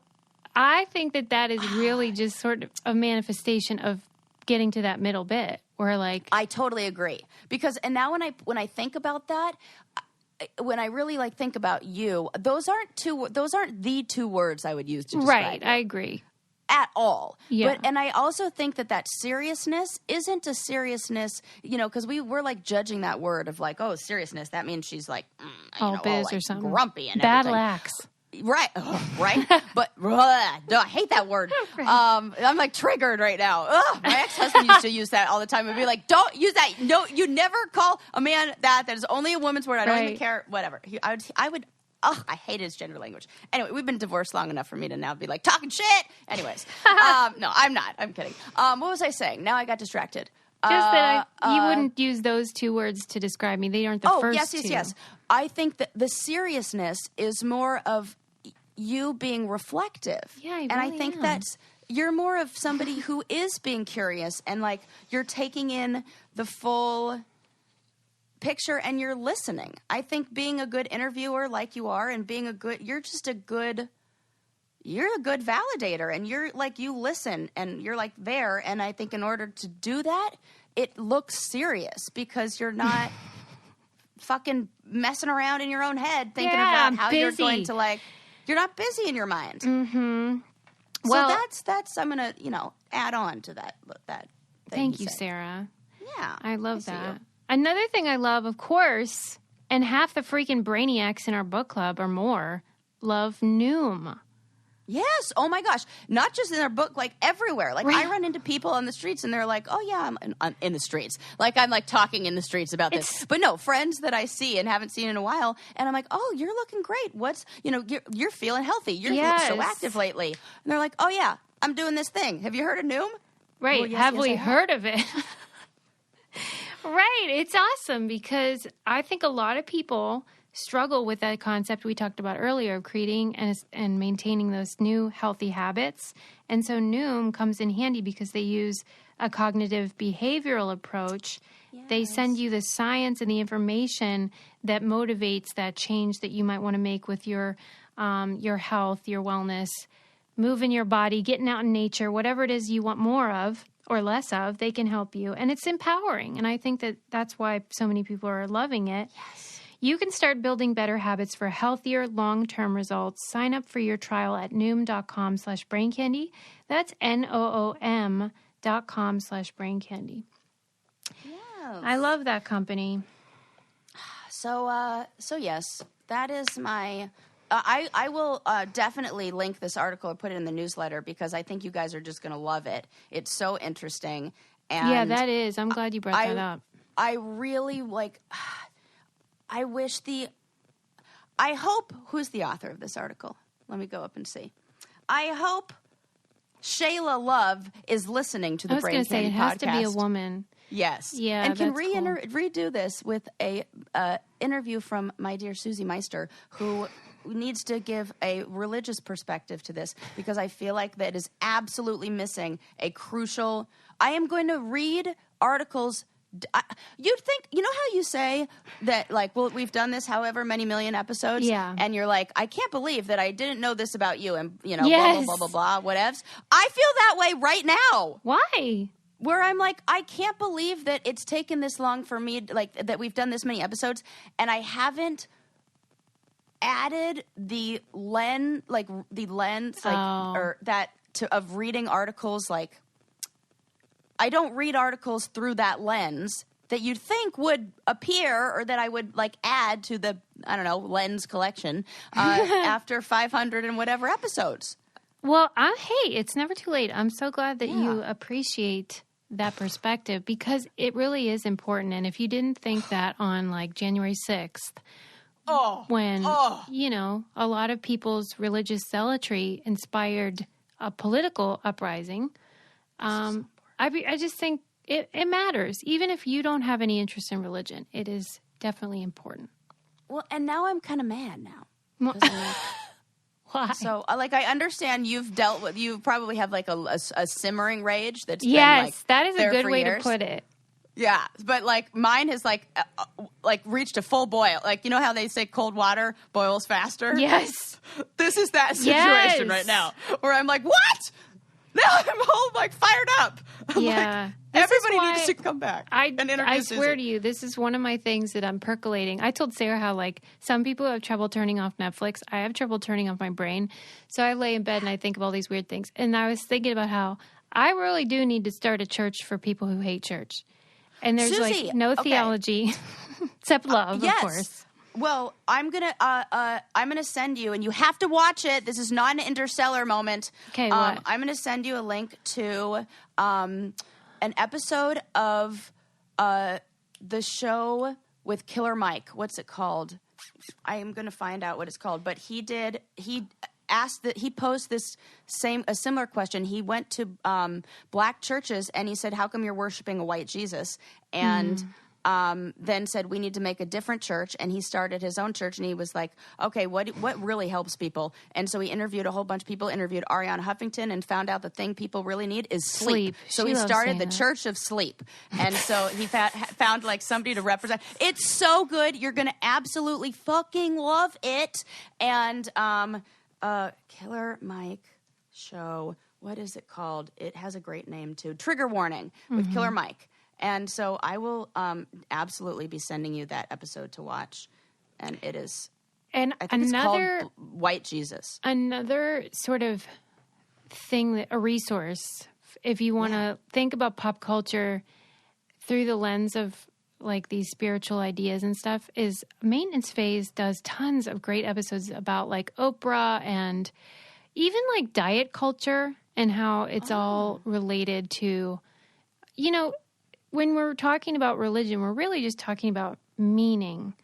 I think that is really just sort of a manifestation of getting to that middle bit where like. I totally agree. Because, and now when I think about that, when I really like think about you, those aren't the two words I would use to describe Right. you. I agree. At all. Yeah. And I also think that seriousness isn't a seriousness, because we're like judging that word of like, oh, seriousness. That means she's like, all biz like or something. Grumpy and bad everything. lax. Right. Right. But I hate that word. I'm like triggered right now. My ex-husband used to use that all the time and be like, don't use that. No, you never call a man that is only a woman's word. I don't even care. Whatever. I would. Oh, I hated his gender language. Anyway, we've been divorced long enough for me to now be like, talking shit. Anyways. No, I'm not. I'm kidding. What was I saying? Now I got distracted. Just that you wouldn't use those two words to describe me. They aren't the first two. Yes. I think that the seriousness is more of you being reflective. Yeah, and I think you're more of somebody who is being curious and like you're taking in the full picture and you're listening. I think being a good interviewer like you are and being you're a good validator and you're like, you listen and you're like there. And I think in order to do that, it looks serious because you're not fucking messing around in your own head thinking about how you're going to like, you're not busy in your mind. Mm-hmm. Well, so that's I'm going to, add on to that thing. Thank you, Sarah. Yeah. I love that. Another thing I love, of course, and half the freaking brainiacs in our book club or more love Noom. Yes. Oh my gosh. Not just in our book, like everywhere. Like I run into people on the streets and they're like, oh yeah, I'm in the streets. Like I'm like talking in the streets about this. But no, friends that I see and haven't seen in a while. And I'm like, oh, you're looking great. What's, you're feeling healthy. You're so active lately. And they're like, oh yeah, I'm doing this thing. Have you heard of Noom? Right. Well, have we heard of it? Right. It's awesome because I think a lot of people struggle with that concept we talked about earlier of creating and maintaining those new healthy habits. And so Noom comes in handy because they use a cognitive behavioral approach. Yes. They send you the science and the information that motivates that change that you might want to make with your your health, your wellness, moving your body, getting out in nature, whatever it is you want more of or less of, they can help you. And it's empowering. And I think that that's why so many people are loving it. Yes. You can start building better habits for healthier, long-term results. Sign up for your trial at noom.com/braincandy. That's NOOM.com/braincandy. Yes. I love that company. So yes, that is my... I will definitely link this article or put it in the newsletter because I think you guys are just going to love it. It's so interesting. And yeah, that is. I'm glad you brought that up. I really I wish I hope, who's the author of this article? Let me go up and see. I hope Shayla Love is listening to the Brain Candy podcast. I was going to say, it has to be a woman. Yes. Yeah, and can cool. redo this with a interview from my dear Susie Meister, who needs to give a religious perspective to this because I feel like that is absolutely missing a crucial... I am going to read articles... You'd think... You know how you say that, like, well, we've done this however many million episodes? Yeah. And you're like, I can't believe that I didn't know this about you and, you know, yes. blah, blah, blah, blah, whatevs. I feel that way right now. Why? Where I'm like, I can't believe that it's taken this long for me, like, that we've done this many episodes, and I haven't added the lens, or that of reading articles. Like, I don't read articles through that lens that you'd think would appear or that I would like add to the, I don't know, lens collection after 500 and whatever episodes. Well, hey, it's never too late. I'm so glad that you appreciate that perspective because it really is important. And if you didn't think that on like January 6th, when, you know, a lot of people's religious zealotry inspired a political uprising, I just think it matters. Even if you don't have any interest in religion, it is definitely important. Well, and now I'm kind of mad now. Why? So, like, I understand you probably have like a simmering rage that's been, like, that is a good way years. to put it. Yeah, but like mine has like reached a full boil. Like, you know how they say cold water boils faster? Yes. This is that situation right now where I'm like, what? Now I'm all like fired up. I'm like, everybody needs to come back and introduce I swear Susie. to you, this is one of my things that I'm percolating. I told Sarah how like some people have trouble turning off Netflix. I have trouble turning off my brain. So I lay in bed and I think of all these weird things. And I was thinking about how I really do need to start a church for people who hate church. And there's Susie, like no theology except love, yes. of course. Well, I'm gonna send you, and you have to watch it. This is not an Interstellar moment. Okay, what? I'm gonna send you a link to an episode of the show with Killer Mike. What's it called? I am gonna find out what it's called. But he posed a similar question. He went to black churches and he said, "How come you're worshiping a white Jesus?" And then said, "We need to make a different church." And he started his own church and he was like, okay, what really helps people? And so he interviewed a whole bunch of people, interviewed Ariana Huffington, and found out the thing people really need is sleep. So he started the Church of Sleep. And so he found like somebody to represent. It's so good. You're going to absolutely fucking love it. And Killer Mike show. What is it called? It has a great name too. Trigger Warning with Killer Mike. And so I will absolutely be sending you that episode to watch. And it is, and I think it's called White Jesus. Another sort of thing, a resource, if you want to think about pop culture through the lens of like these spiritual ideas and stuff, is Maintenance Phase does tons of great episodes about like Oprah and even like diet culture and how it's all related to, you know, when we're talking about religion, we're really just talking about meaning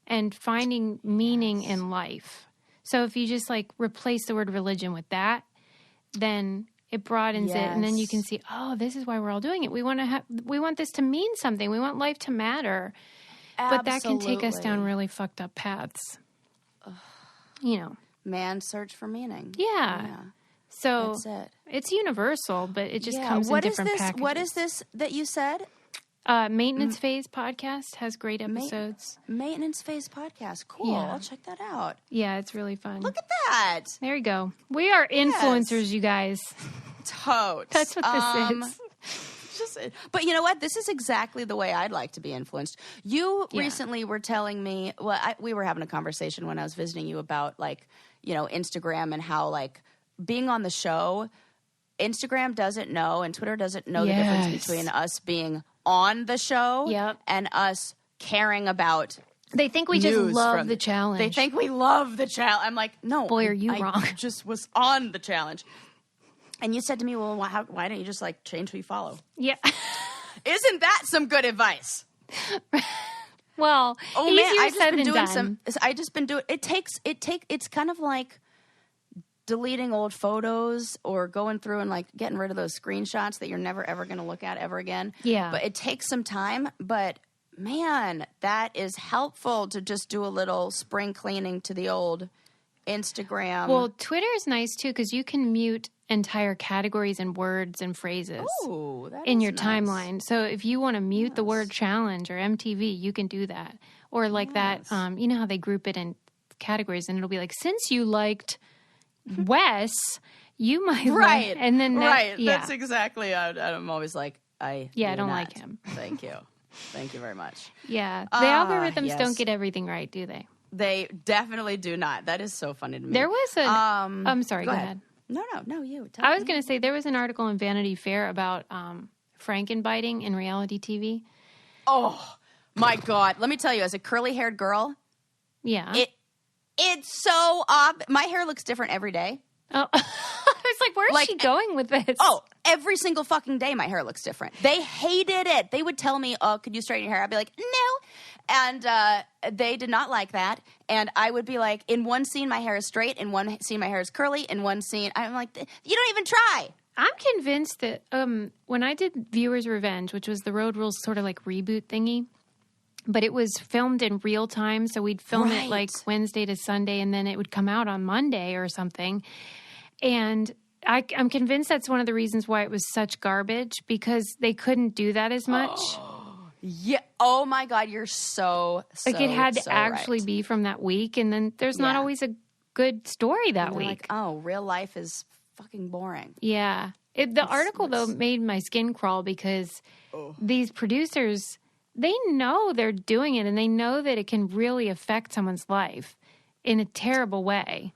and finding meaning in life. So if you just like replace the word religion with that, then it broadens it, and then you can see, oh, this is why we're all doing it. We want this to mean something. We want life to matter. Absolutely. But that can take us down really fucked up paths. You know, man's search for meaning. Yeah. So that's it. It's universal, but it just comes in different packages. What is this that you said? Maintenance Phase podcast has great episodes. Maintenance Phase podcast. Cool. Yeah. I'll check that out. Yeah, it's really fun. Look at that. There you go. We are influencers, you guys. Totes. That's what this is. But you know what? This is exactly the way I'd like to be influenced. You recently were telling me, we were having a conversation when I was visiting you about Instagram and how being on the show, Instagram doesn't know and Twitter doesn't know the difference between us being on the show and us caring about. They think we just love the challenge. They think we love the challenge. I'm like, no. Boy, are you wrong. I just was on the challenge. And you said to me, well, why don't you just change who you follow? Yeah. Isn't that some good advice? Well, easier said than done. I just been doing, it's kind of like deleting old photos or going through and getting rid of those screenshots that you're never ever going to look at ever again. Yeah. But it takes some time, but man, that is helpful to just do a little spring cleaning to the old Instagram. Well, Twitter is nice too because you can mute entire categories and words and phrases in your timeline. So if you want to mute the word challenge or MTV, you can do that. Or that, you know how they group it in categories and it'll be since you liked Wes, you might like, and then that's exactly. I'm always I don't like him. Thank you very much. Yeah, the algorithms don't get everything right, do they? They definitely do not. That is so funny to me. There was I'm sorry. Go ahead. No, you. I was going to say there was an article in Vanity Fair about Franken-biting in reality TV. Oh my God! Let me tell you, as a curly-haired girl, it's so my hair looks different every day. Oh, I was like, where's she going with this? Oh, every single fucking day my hair looks different. They hated it. They would tell me, oh, could you straighten your hair? I'd be like, no. And they did not like that. And I would be like, in one scene my hair is straight, in one scene my hair is curly, in one scene, I'm like, you don't even try. I'm convinced that when I did Viewer's Revenge, which was the Road Rules sort of reboot thingy, but it was filmed in real time, so we'd film it Wednesday to Sunday, and then it would come out on Monday or something. And I'm convinced that's one of the reasons why it was such garbage, because they couldn't do that as much. Yeah. Oh, my God. You're so it had to actually be from that week, and then there's not always a good story that week. Real life is fucking boring. Yeah. The article, though, made my skin crawl because these producers, they know they're doing it, and they know that it can really affect someone's life in a terrible way.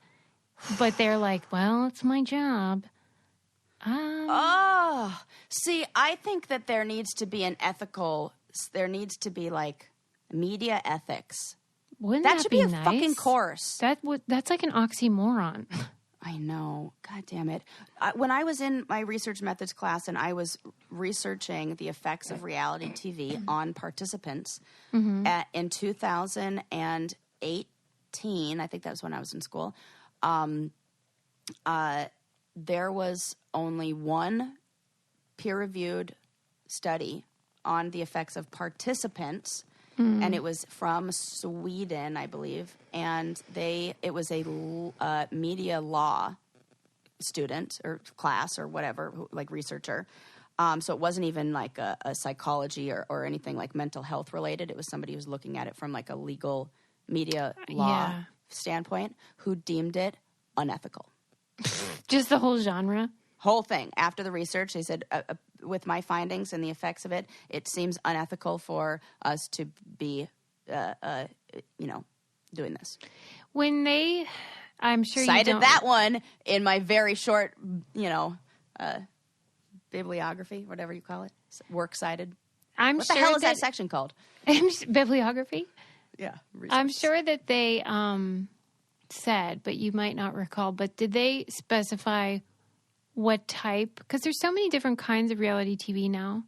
But they're like, well, it's my job. See, I think that there needs to be media ethics. Wouldn't that should be a nice? Fucking course. That's like an oxymoron. I know. God damn it. When I was in my research methods class and I was researching the effects of reality TV on participants in 2018, I think that was when I was in school, there was only one peer-reviewed study on the effects of participants, and it was from Sweden, I believe, and it was a media law student or class or whatever, researcher. So it wasn't even a psychology or anything mental health related. It was somebody who was looking at it from a legal media law standpoint, who deemed it unethical. Just the whole genre? Whole thing. After the research, they said, with my findings and the effects of it, it seems unethical for us to be, doing this. When I'm sure cited you don't... that one in my very short, bibliography, whatever you call it, works cited. What the hell is that section called? Bibliography? Yeah. Research. I'm sure that they said, but you might not recall, but did they specify what type? Because there's so many different kinds of reality TV now.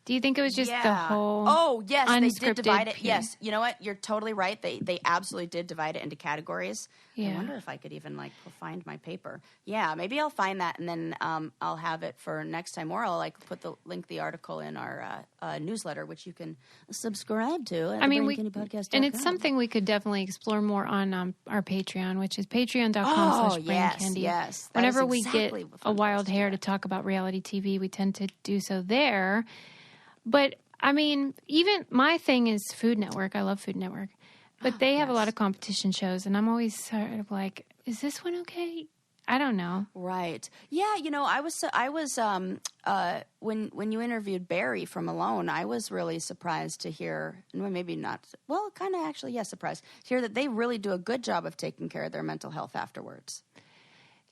Do you think it was just the whole? Oh, yes, they did divide it. Yes, you know what? You're totally right. They absolutely did divide it into categories. Yeah. I wonder if I could even find my paper. Yeah, maybe I'll find that and then I'll have it for next time, or I'll put the article in our newsletter, which you can subscribe to. At and it's something we could definitely explore more on our Patreon, which is patreon.com/braincandy. Yes. Whenever we get a wild hair to talk about reality TV, we tend to do so there. But I mean, even my thing is Food Network. I love Food Network. But they have a lot of competition shows, and I'm always sort of like, is this one okay? I don't know. Right. Yeah, I was when you interviewed Barry from Alone, I was really surprised to hear, well, maybe not, well, kind of actually, yes, surprised to hear that they really do a good job of taking care of their mental health afterwards.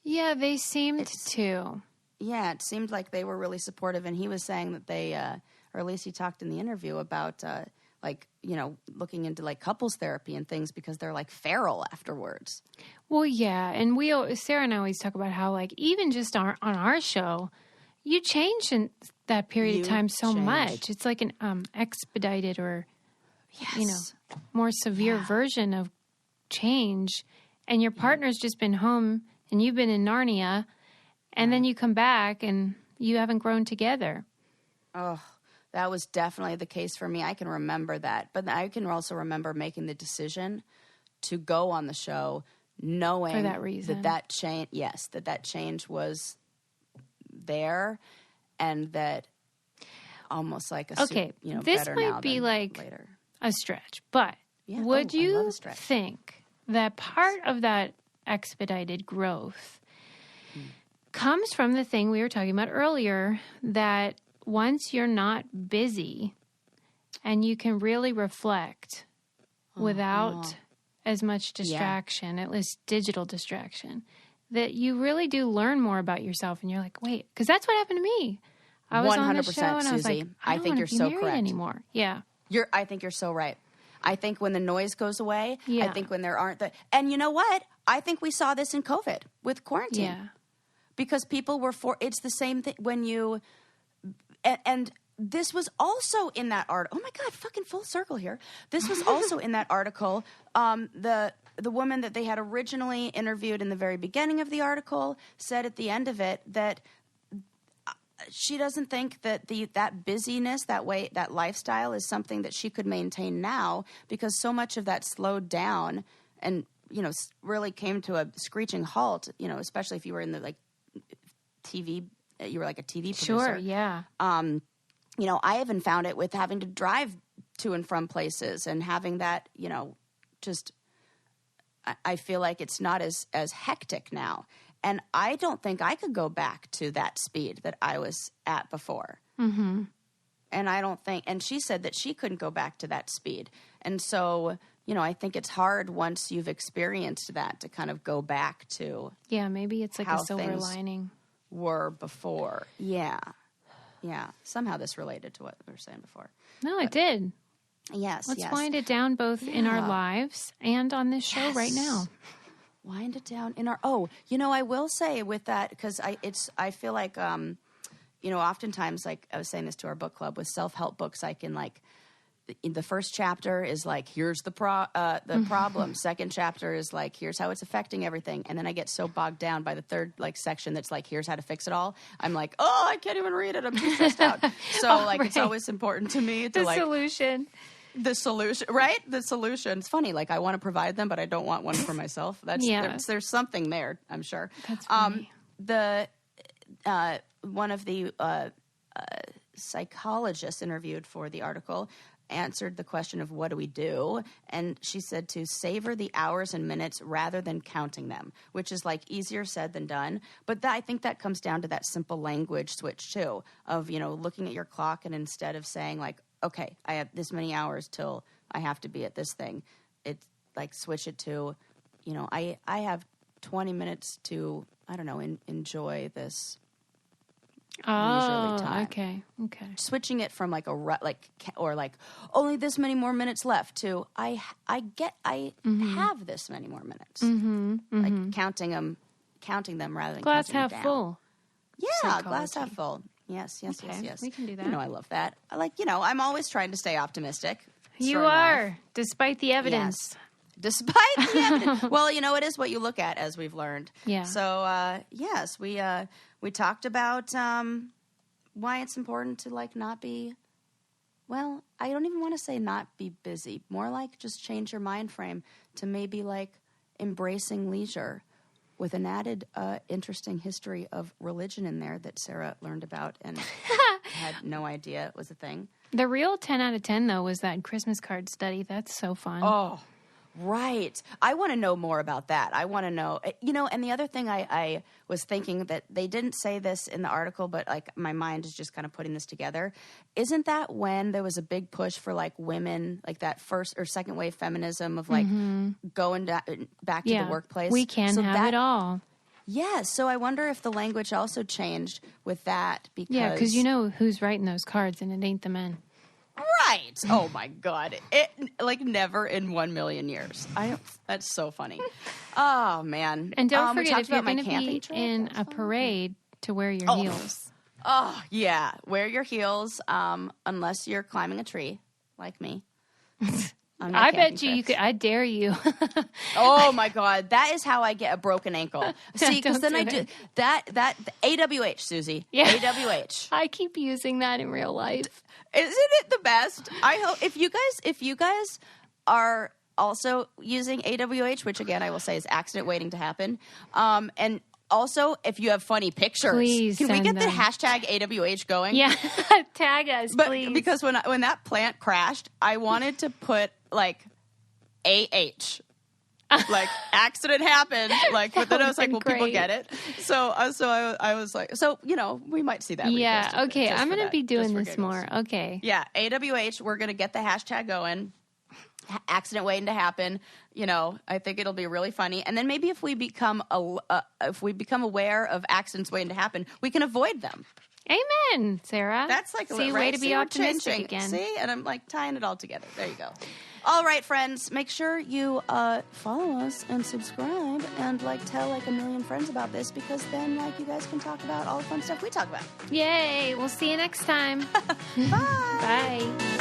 Yeah, they seemed to. Yeah, it seemed like they were really supportive, and he was saying that they, or at least he talked in the interview about, looking into like couples therapy and things because they're like feral afterwards. Well, yeah, and Sarah and I always talk about how like even just on our show, you change in that period of time so much. It's like an expedited or more severe version of change, and your partner's just been home and you've been in Narnia, and then you come back and you haven't grown together. Oh. That was definitely the case for me. I can remember that. But I can also remember making the decision to go on the show knowing for that reason. that change was there, and that almost like this might be like later. A stretch. But would you think that part of that expedited growth comes from the thing we were talking about earlier, that once you're not busy and you can really reflect without as much distraction, at least digital distraction, that you really do learn more about yourself, and you're like, wait, because that's what happened to me. I was on the show and Susie, I was like, I think you're so correct anymore. Yeah. I think you're so right. I think when the noise goes away, I think when there aren't and you know what? I think we saw this in COVID with quarantine. Yeah. Because people were it's the same thing when you, and this was also in that article. Oh my God, fucking full circle here. This was also in that article. The woman that they had originally interviewed in the very beginning of the article said at the end of it that she doesn't think that that busyness, that lifestyle is something that she could maintain now, because so much of that slowed down and, really came to a screeching halt, especially if you were in the TV, you were like a TV producer. Sure, yeah. I even found it with having to drive to and from places and having that, just, I feel like it's not as hectic now. And I don't think I could go back to that speed that I was at before. Mm-hmm. And I don't think, and she said that she couldn't go back to that speed. And so, I think it's hard once you've experienced that to kind of go back to. Yeah, maybe it's like a silver lining. Were before. Yeah. Yeah. Somehow this related to what we were saying before. No, it did. Yes. Let's wind it down both in our lives and on this show right now. Wind it down in our, I will say with that, because I feel like, oftentimes, like I was saying this to our book club, with self-help books, I can the first chapter is like, here's the problem. Second chapter is like, here's how it's affecting everything. And then I get so bogged down by the third section that's like, here's how to fix it all. I'm like, I can't even read it. I'm too stressed out. So it's always important to me to the solution, right? The solution. It's funny. I want to provide them, but I don't want one for myself. There's something there, I'm sure. That's funny. One of the psychologists interviewed for the article answered the question of what do we do, and she said to savor the hours and minutes rather than counting them, which is easier said than done. But I think that comes down to that simple language switch too, of looking at your clock, and instead of saying okay, I have this many hours till I have to be at this thing, it's switch it to I have 20 minutes to enjoy this leisurely time. Okay. Switching it from only this many more minutes left to I have this many more minutes. Mm-hmm. Counting them rather than glass half full. Yeah, psychology. Glass half full. Yes. We can do that. I love that. I'm always trying to stay optimistic. You are, despite the evidence. Yes. Despite the evidence. Well, it is what you look at, as we've learned. Yeah. So, yes, we talked about why it's important to not be, well, I don't even want to say not be busy. More just change your mind frame to maybe embracing leisure, with an added interesting history of religion in there that Sarah learned about. And had no idea it was a thing. The real 10 out of 10, though, was that Christmas card study. That's so fun. Oh, right. I want to know more about that. I want to know, and the other thing I was thinking that they didn't say this in the article, but like my mind is just kind of putting this together. Isn't that when there was a big push for like women, like that first or second wave feminism of like going back to the workplace? We can have it all. Yeah. So I wonder if the language also changed with that because... Yeah, because you know who's writing those cards and it ain't the men. Right. Oh, my God. It like never in 1 million years. That's so funny. Oh, man. And don't forget, if you're going to be in a parade, to wear your heels. Oh, yeah. Wear your heels unless you're climbing a tree like me. I bet you could. I dare you. Oh, my God. That is how I get a broken ankle. See, because then I do that AWH, Susie. Yeah. AWH. I keep using that in real life. Isn't it the best? I hope if you guys are also using AWH, which again I will say is accident waiting to happen, and also if you have funny pictures, please can we get the hashtag AWH going? Yeah, tag us, please. Because when that plant crashed, I wanted to put like AH. Like accident happened, like, but then I was like, well, people get it. So I was like, so we might see that. Yeah, okay, I'm gonna be doing this more. Okay, yeah, AWH, we're gonna get the hashtag going. Accident waiting to happen. I think it'll be really funny. And then maybe if we become aware of accidents waiting to happen, we can avoid them. Amen, Sarah. That's like a way to be optimistic again. See, and I'm like tying it all together. There you go. All right, friends, make sure you follow us and subscribe and tell 1 million friends about this, because then you guys can talk about all the fun stuff we talk about. Yay! We'll see you next time. Bye. Bye.